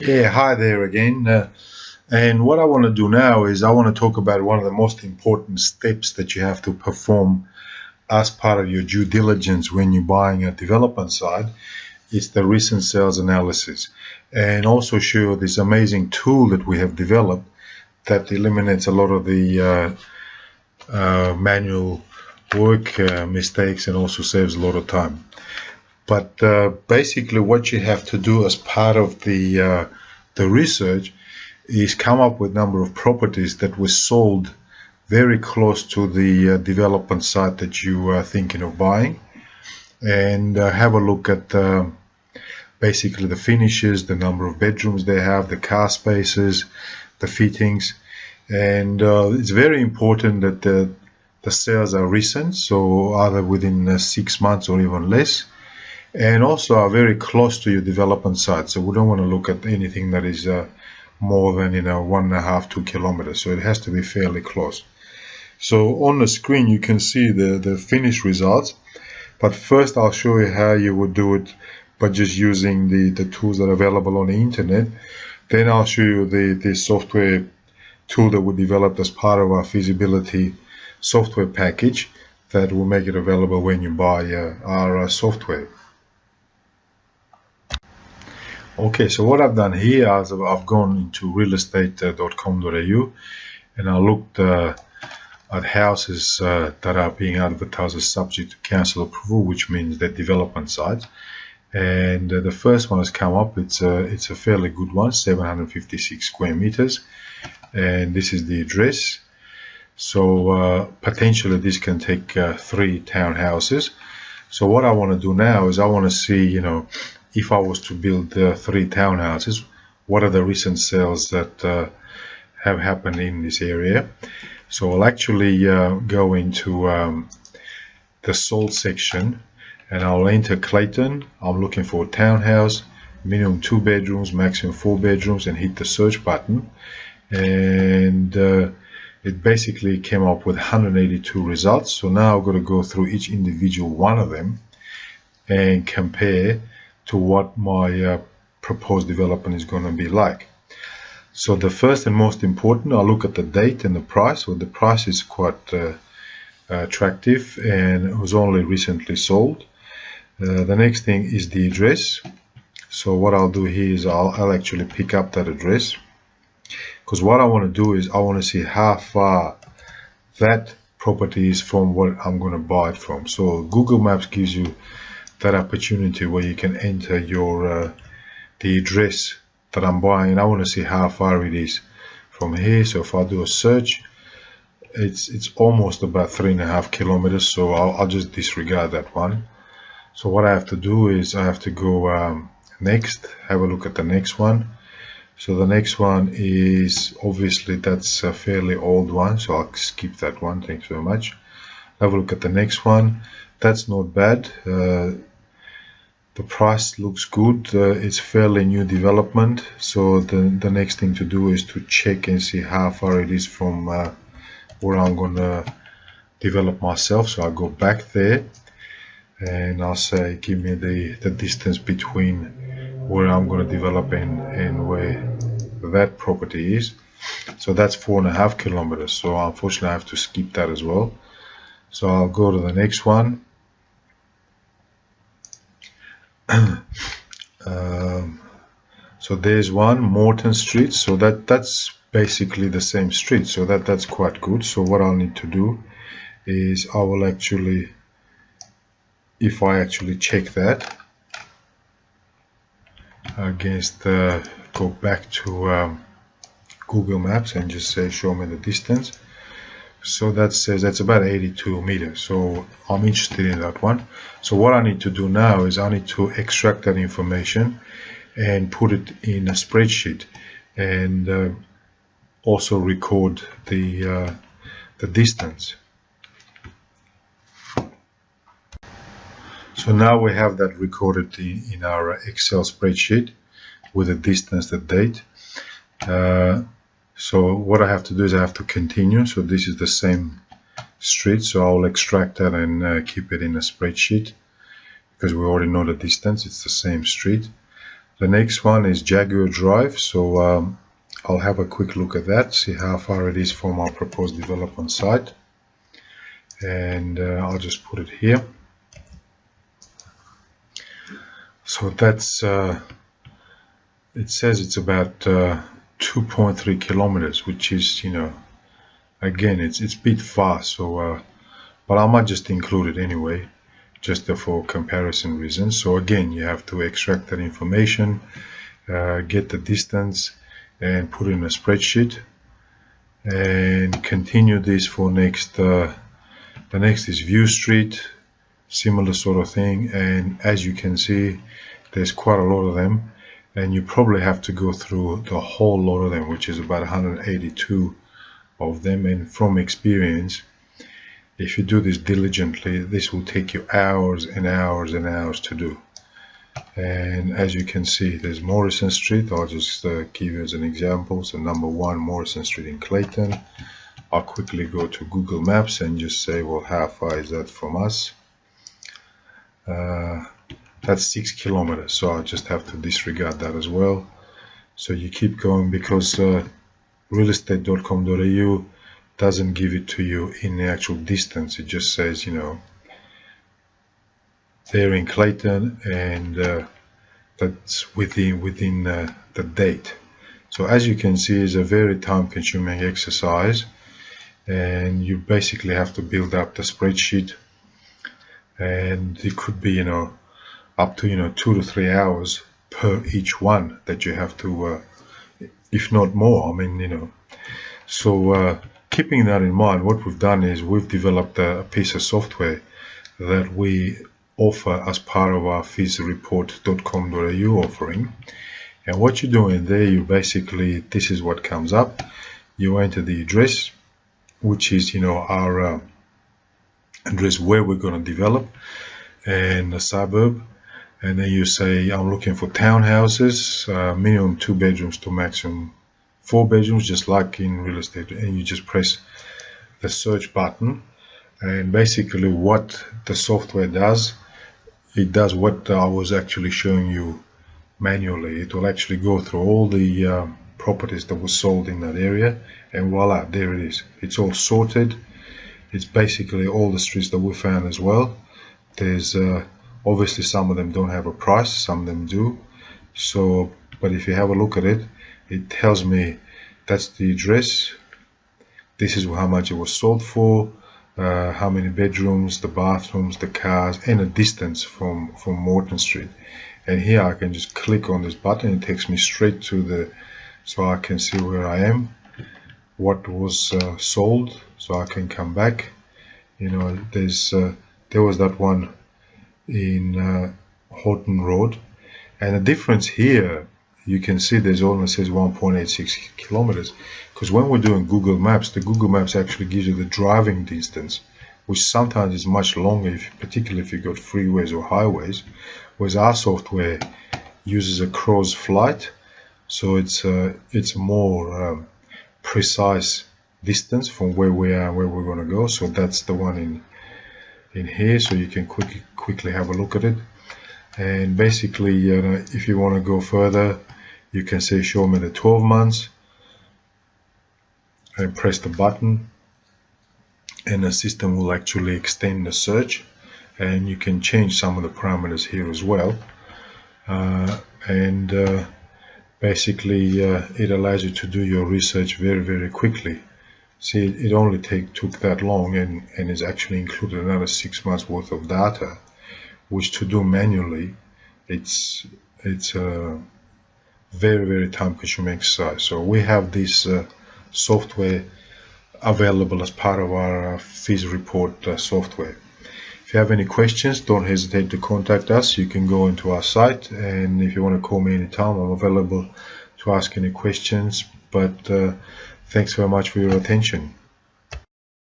Yeah, hi there again. And what I want to do now is I want to talk about one of the most important steps that you have to perform as part of your due diligence when you're buying a development site. It's the recent sales analysis, and also show you this amazing tool that we have developed that eliminates a lot of the manual work mistakes and also saves a lot of time. But basically, what you have to do as part of the research is come up with a number of properties that were sold very close to the development site that you are thinking of buying, and have a look at basically the finishes, the number of bedrooms they have, the car spaces, the fittings, and it's very important that the sales are recent, so either within 6 months or even less, and also are very close to your development site. So we don't want to look at anything that is more than 1.5–2 kilometers. So it has to be fairly close. So on the screen you can see the finished results, but first I'll show you how you would do it by just using the tools that are available on the internet. Then I'll show you the software tool that we developed as part of our feasibility software package that will make it available when you buy our software. Okay, so what I've done here is I've gone into realestate.com.au and I looked at houses that are being advertised as subject to council approval, which means they're development sites. And the first one has come up. It's a fairly good one, 756 square meters, and this is the address. So potentially this can take 3 townhouses. So what I want to do now is I want to see, if I was to build 3 townhouses, what are the recent sales that have happened in this area. So I'll actually go into the sold section and I'll enter Clayton. I'm looking for a townhouse, minimum 2 bedrooms, maximum 4 bedrooms, and hit the search button. And it basically came up with 182 results. So now I've got to go through each individual one of them and compare to what my proposed development is going to be like. So the first and most important, I'll look at the date and the price. Well, the price is quite attractive and it was only recently sold. The next thing is the address. So what I'll do here is I'll actually pick up that address, because what I want to do is I want to see how far that property is from what I'm going to buy it from. So Google Maps gives you that opportunity where you can enter your the address that I'm buying. I want to see how far it is from here. So if I do a search, it's almost about 3.5 kilometers. So I'll just disregard that one. So what I have to do is I have to go next, have a look at the next one. So the next one is, obviously that's a fairly old one, so I'll skip that one. Thanks very much. Have a look at the next one. That's not bad. The price looks good. It's fairly new development. So the next thing to do is to check and see how far it is from where I'm going to develop myself. So I'll go back there and I'll say, give me the distance between where I'm going to develop and where that property is. So that's 4.5 kilometers. So unfortunately I have to skip that as well. So I'll go to the next one. So there's one, Morton Street. So that's basically the same street. So that's quite good. So what I'll need to do is I will actually, if I actually check that against go back to Google Maps and just say show me the distance. So that says that's about 82 meters. So I'm interested in that one. So what I need to do now is I need to extract that information and put it in a spreadsheet, and also record the distance. So now we have that recorded in our Excel spreadsheet with the distance, the date. So what I have to do is I have to continue. So this is the same street, so I'll extract that and keep it in a spreadsheet because we already know the distance. It's the same street. The next one is Jaguar Drive, so I'll have a quick look at that, see how far it is from our proposed development site, and I'll just put it here. So that's it says it's about 2.3 kilometers, which is, you know, again, it's a bit far, so but I might just include it anyway, just for comparison reasons. So again, you have to extract that information, get the distance, and put it in a spreadsheet, and continue this for next. The next is View Street, similar sort of thing, and as you can see, there's quite a lot of them, and you probably have to go through the whole lot of them, which is about 182 of them. And from experience, if you do this diligently, this will take you hours and hours and hours to do. And as you can see, there's Morrison Street. I'll just give you as an example. So number 1, Morrison Street in Clayton. I'll quickly go to Google Maps and just say, well, how far is that from us? That's 6 kilometers, so I'll just have to disregard that as well. So you keep going, because realestate.com.au doesn't give it to you in the actual distance. It just says, you know, they're in Clayton, and that's within the date. So as you can see, it's a very time-consuming exercise, and you basically have to build up the spreadsheet, and it could be, you know, up to, you know, 2 to 3 hours per each one that you have to, if not more. I mean, you know, so keeping that in mind, what we've done is we've developed a piece of software that we offer as part of our Feasreport.com.au offering. And what you're doing there, you basically, this is what comes up. You enter the address, which is, you know, our address where we're going to develop, and the suburb. And then you say, I'm looking for townhouses, minimum 2 bedrooms to maximum 4 bedrooms, just like in real estate. And you just press the search button. And basically what the software does, it does what I was actually showing you manually. It will actually go through all the properties that were sold in that area, and voila, there it is. It's all sorted. It's basically all the streets that we found as well. There's obviously some of them don't have a price, some of them do. So, but if you have a look at it, it tells me that's the address, this is how much it was sold for, how many bedrooms, the bathrooms, the cars, and a distance from Morton Street. And here I can just click on this button. It takes me straight to the, so I can see where I am, what was sold, so I can come back. You know, there was that one in Horton Road, and the difference here, you can see there's only says 1.86 kilometers, because when we're doing Google Maps, the Google Maps actually gives you the driving distance, which sometimes is much longer, particularly if you've got freeways or highways, whereas our software uses a crow's flight, so it's a more precise distance from where we are and where we're going to go. So that's the one in here, so you can quickly have a look at it. And basically, if you want to go further, you can say show me the 12 months and press the button, and the system will actually extend the search, and you can change some of the parameters here as well. Basically it allows you to do your research very, very quickly. See, it only took that long, and it's actually included another 6 months worth of data, which to do manually, it's a very, very time consuming exercise. So we have this software available as part of our Feasreport software. If you have any questions, don't hesitate to contact us. You can go into our site, and if you want to call me anytime, I'm available to ask any questions. But thanks very much for your attention.